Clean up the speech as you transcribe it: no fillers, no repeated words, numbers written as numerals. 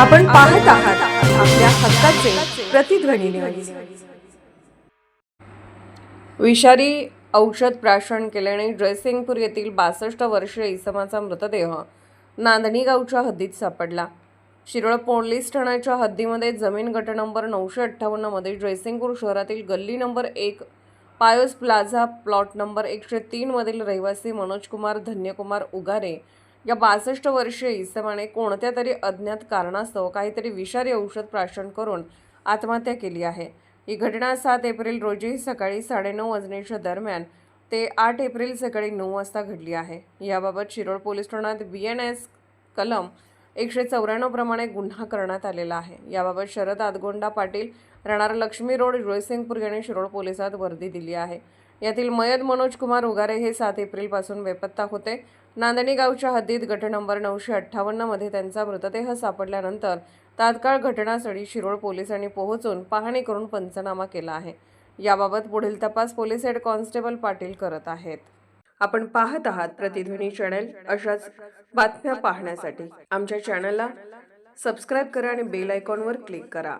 आपण पाहत आहात आपल्या हक्काचे प्रतिध्वनी न्यूज. विषारी औषध प्राशन केल्याने जयसिंगपूर येथील 62 वर्षीय इसमाचा मृतदेह नांदणी गावच्या हद्दीत सापडला. शिरोळ पोलीस ठाण्याच्या हद्दीमध्ये जमीन गट नंबर 958 मध्ये जयसिंगपूर शहरातील गल्ली नंबर 1 पायोस प्लाझा प्लॉट नंबर 103 मधील रहिवासी मनोज कुमार धन्यकुमार उगारे या 62 वर्षीय इसमाने कोणत्या तरी अज्ञात कारणास्तव काहीतरी विषारी औषध प्राशन करून आत्महत्या केली आहे. ही घटना 7 एप्रिल रोजी सकाळी 9:30 वाजण्याच्या दरम्यान ते 8 एप्रिल सकाळी 9 वाजता घडली आहे. याबाबत शिरोळ पोलीस ठाण्यात BNS कलम 194 प्रमाणे गुन्हा करण्यात आलेला आहे. याबाबत शरद आदगोंडा पाटील राहणार लक्ष्मी रोड जयसिंगपूर यांनी शिरोळ पोलिसात वर्दी दिली आहे. यातील मयत मनोज कुमार उगारे हे 7 एप्रिल पासून बेपत्ता होते. नांदणी गावच्या हद्दीत गट नंबर 958 मध्ये त्यांचा मृतदेह सापडल्यानंतर तात्काळ घटनास्थळी शिरोळ पोलिसांनी पोहोचून पाहणी करून पंचनामा केला आहे. याबाबत पुढील तपास पोलीस हेड कॉन्स्टेबल पाटील करत आहेत. आपण पाहत आहात प्रतिध्वनी चॅनल. अशाच बातम्या पाहण्यासाठी आमच्या चॅनलला सबस्क्राईब करा आणि बेल आयकॉनवर क्लिक करा.